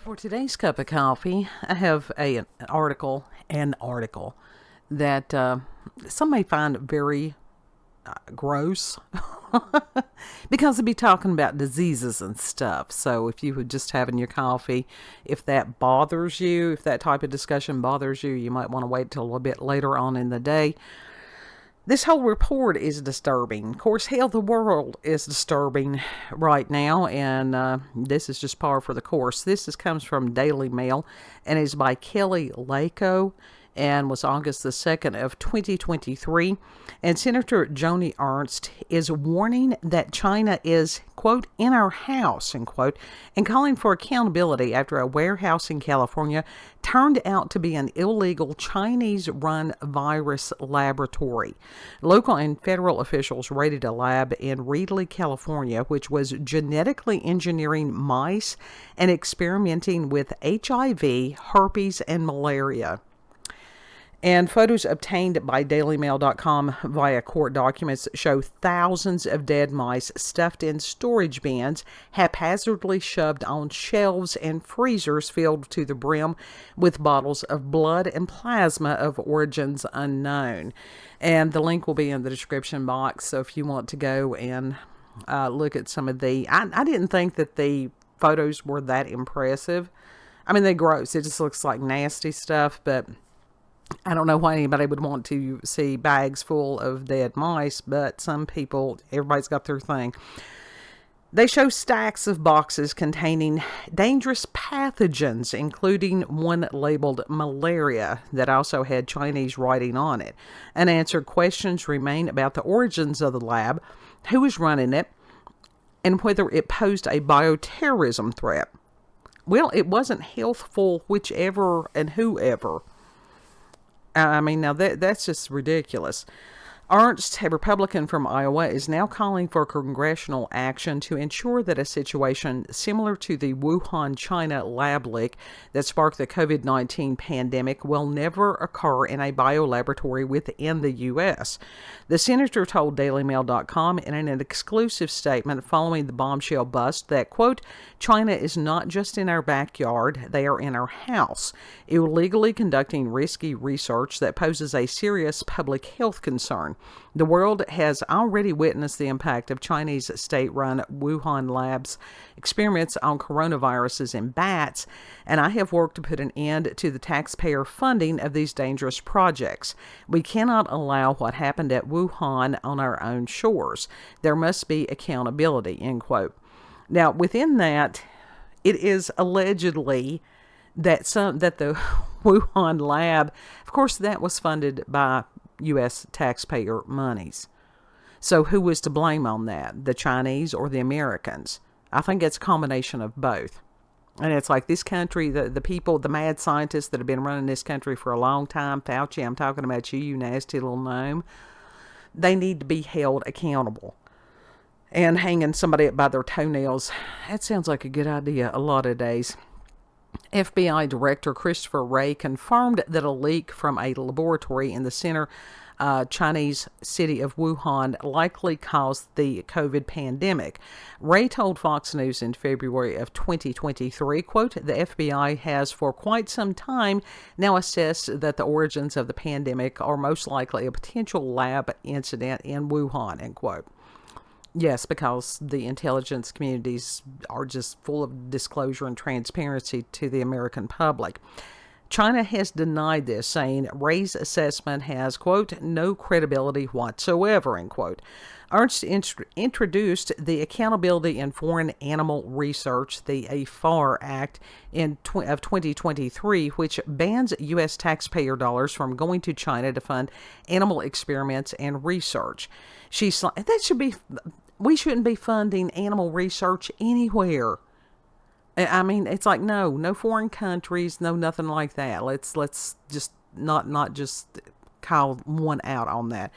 For today's cup of coffee, I have an article that some may find very gross because they'll be talking about diseases and stuff. So if you were just having your coffee, if that bothers you, if that type of discussion bothers you, you might want to wait till a little bit later on in the day. This whole report is disturbing. Of course, hell, the world is disturbing right now, and this is just par for the course. Comes from Daily Mail, and is by Kelly Laco, and was August the 2nd of 2023. And Senator Joni Ernst is warning that China is, quote, in our house, end quote, and calling for accountability after a warehouse in California turned out to be an illegal Chinese-run virus laboratory. Local and federal officials raided a lab in Reedley, California, which was genetically engineering mice and experimenting with HIV, herpes, and malaria. And photos obtained by DailyMail.com via court documents show thousands of dead mice stuffed in storage bins, haphazardly shoved on shelves, and freezers filled to the brim with bottles of blood and plasma of origins unknown. And the link will be in the description box, so if you want to go and look at some of the... I didn't think that the photos were that impressive. I mean, they're gross. It just looks like nasty stuff, but... I don't know why anybody would want to see bags full of dead mice, but some people, everybody's got their thing. They show stacks of boxes containing dangerous pathogens, including one labeled malaria that also had Chinese writing on it. Unanswered questions remain about the origins of the lab, who was running it, and whether it posed a bioterrorism threat. Well, it wasn't healthful whichever and whoever. I mean, now that's just ridiculous. Ernst, a Republican from Iowa, is now calling for congressional action to ensure that a situation similar to the Wuhan, China lab leak that sparked the COVID-19 pandemic will never occur in a biolaboratory within the U.S. The senator told DailyMail.com in an exclusive statement following the bombshell bust that, quote, China is not just in our backyard, they are in our house, illegally conducting risky research that poses a serious public health concern. The world has already witnessed the impact of Chinese state-run Wuhan labs' experiments on coronaviruses in bats, and I have worked to put an end to the taxpayer funding of these dangerous projects. We cannot allow what happened at Wuhan on our own shores. There must be accountability, end quote. Now, within that, it is allegedly that the Wuhan lab, of course, that was funded by U.S. taxpayer monies. So who was to blame on that? The Chinese or the Americans? I think it's a combination of both. And it's like this country, the people, the mad scientists that have been running this country for a long time, Fauci, I'm talking about you, you nasty little gnome, they need to be held accountable. And hanging somebody up by their toenails, that sounds like a good idea a lot of days. FBI Director Christopher Wray confirmed that a leak from a laboratory in the Chinese city of Wuhan likely caused the COVID pandemic. Wray told Fox News in February of 2023, quote, the FBI has for quite some time now assessed that the origins of the pandemic are most likely a potential lab incident in Wuhan, end quote. Yes, because the intelligence communities are just full of disclosure and transparency to the American public. China has denied this, saying Wray's assessment has, quote, no credibility whatsoever, end quote. Ernst introduced the Accountability in Foreign Animal Research, the AFAR Act, of 2023, which bans U.S. taxpayer dollars from going to China to fund animal experiments and research. We shouldn't be funding animal research anywhere. I mean, it's like, no foreign countries, no nothing like that. Let's just not just call one out on that.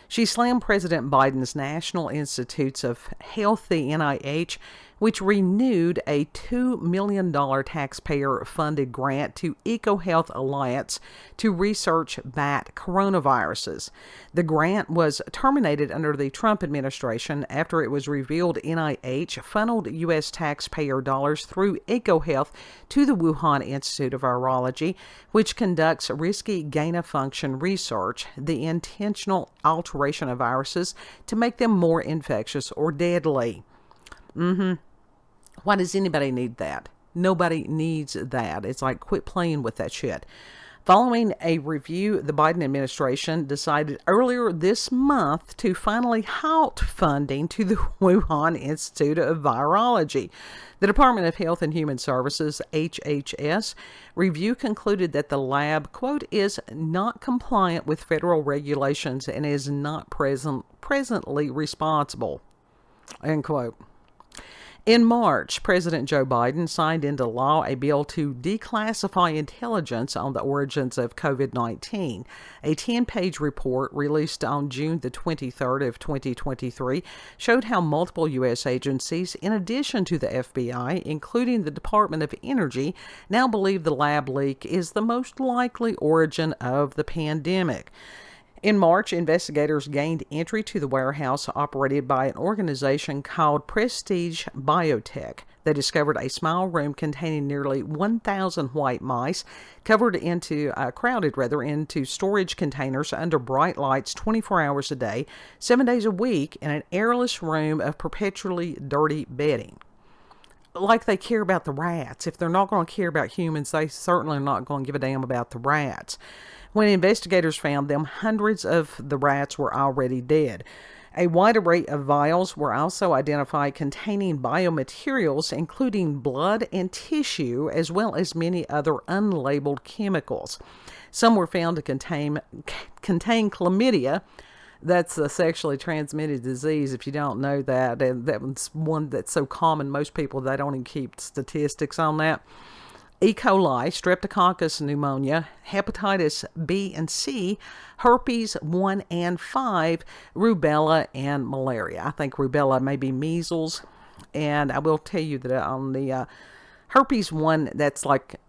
She slammed President Biden's National Institutes of Health, the NIH, which renewed a $2 million taxpayer-funded grant to EcoHealth Alliance to research bat coronaviruses. The grant was terminated under the Trump administration after it was revealed NIH funneled U.S. taxpayer dollars through EcoHealth to the Wuhan Institute of Virology, which conducts risky gain-of-function research, the intentional alteration of viruses to make them more infectious or deadly. Why does anybody need that? Nobody needs that. It's like, quit playing with that shit. Following a review, the Biden administration decided earlier this month to finally halt funding to the Wuhan Institute of Virology. The Department of Health and Human Services, HHS, review concluded that the lab, quote, is not compliant with federal regulations and is not presently responsible, end quote. In March, President Joe Biden signed into law a bill to declassify intelligence on the origins of COVID-19. A 10-page report released on June the 23rd of 2023 showed how multiple U.S. agencies, in addition to the FBI, including the Department of Energy, now believe the lab leak is the most likely origin of the pandemic. In March, investigators gained entry to the warehouse operated by an organization called Prestige Biotech. They discovered a small room containing nearly 1,000 white mice crowded into storage containers under bright lights 24 hours a day, 7 days a week, in an airless room of perpetually dirty bedding. Like they care about the rats. If they're not going to care about humans, they certainly are not going to give a damn about the rats. When investigators found them, hundreds of the rats were already dead. A wide array of vials were also identified containing biomaterials, including blood and tissue, as well as many other unlabeled chemicals. Some were found to contain chlamydia. That's a sexually transmitted disease, if you don't know that. And that one's one that's so common, most people, they don't even keep statistics on that. E. coli, streptococcus pneumonia, hepatitis B and C, herpes 1 and 5, rubella, and malaria. I think rubella may be measles. And I will tell you that on the herpes 1, that's like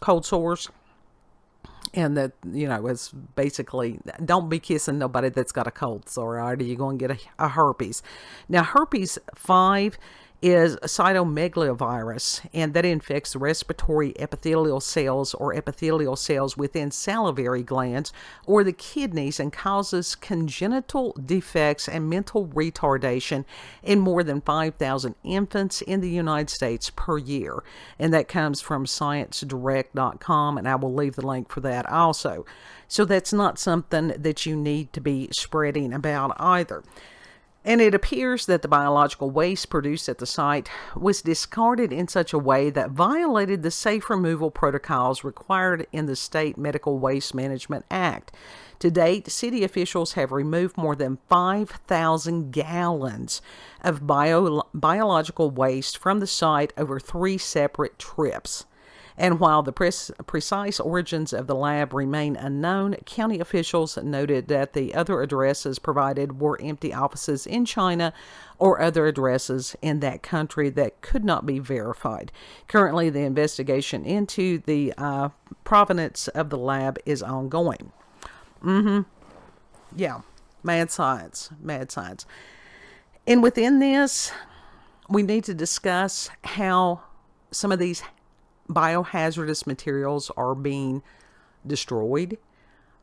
cold sores. And that, it's basically, don't be kissing nobody that's got a cold sore, or you're going to get a herpes. Now, herpes 5 is cytomegalovirus, and that infects respiratory epithelial cells or epithelial cells within salivary glands or the kidneys and causes congenital defects and mental retardation in more than 5,000 infants in the United States per year. And that comes from ScienceDirect.com, and I will leave the link for that also. So that's not something that you need to be spreading about either. And it appears that the biological waste produced at the site was discarded in such a way that violated the safe removal protocols required in the State Medical Waste Management Act. To date, city officials have removed more than 5,000 gallons of biological waste from the site over 3 separate trips. And while the precise origins of the lab remain unknown, county officials noted that the other addresses provided were empty offices in China or other addresses in that country that could not be verified. Currently, the investigation into the provenance of the lab is ongoing. Yeah, mad science. And within this, we need to discuss how some of these biohazardous materials are being destroyed.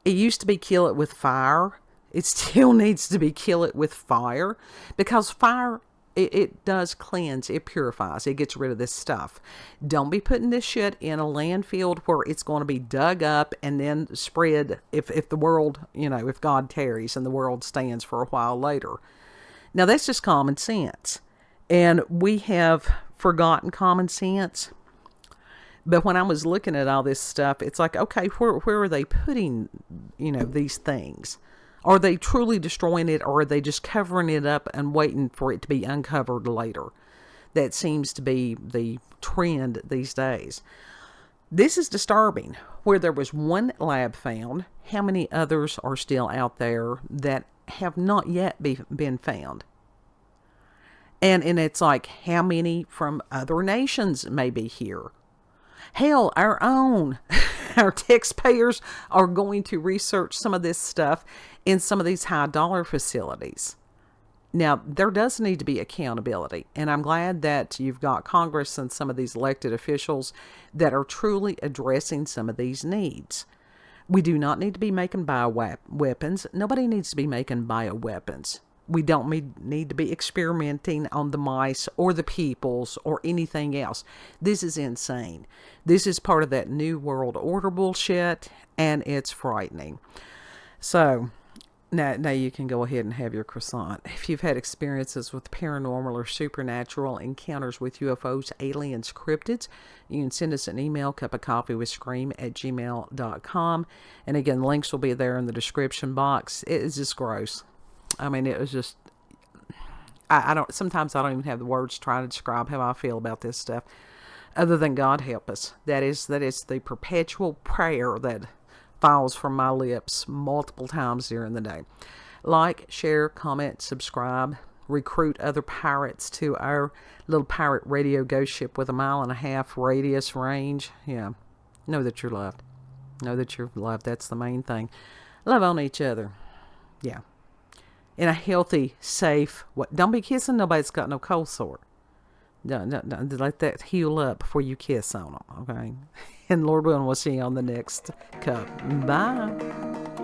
It used to be kill it with fire. It still needs to be kill it with fire, because fire, it does cleanse, it purifies, it gets rid of this stuff. Don't be putting this shit in a landfill where it's going to be dug up and then spread if the world, if God tarries and the world stands for a while later. Now that's just common sense. And we have forgotten common sense. But when I was looking at all this stuff, it's like, okay, where are they putting, these things? Are they truly destroying it, or are they just covering it up and waiting for it to be uncovered later? That seems to be the trend these days. This is disturbing. Where there was one lab found, how many others are still out there that have not yet been found? And it's like, how many from other nations may be here? Hell, our own. Our taxpayers are going to research some of this stuff in some of these high dollar facilities. Now, there does need to be accountability, and I'm glad that you've got Congress and some of these elected officials that are truly addressing some of these needs. We do not need to be making bioweapons. Nobody needs to be making bioweapons. We don't need to be experimenting on the mice or the peoples or anything else. This is insane. This is part of that New World Order bullshit, and it's frightening. So, now you can go ahead and have your croissant. If you've had experiences with paranormal or supernatural encounters with UFOs, aliens, cryptids, you can send us an email, cupofcoffeewithscream@gmail.com. And again, links will be there in the description box. It is just gross. I mean, it was just, sometimes I don't even have the words to try to describe how I feel about this stuff, other than God help us. That is the perpetual prayer that falls from my lips multiple times during the day. Like, share, comment, subscribe, recruit other pirates to our little pirate radio ghost ship with 1.5 mile radius range. Yeah, know that you're loved. Know that you're loved. That's the main thing. Love on each other. Yeah. In a healthy, safe way. Don't be kissing nobody that's got no cold sore. Don't let that heal up before you kiss on them, okay? And Lord willing, we'll see you on the next cup. Bye.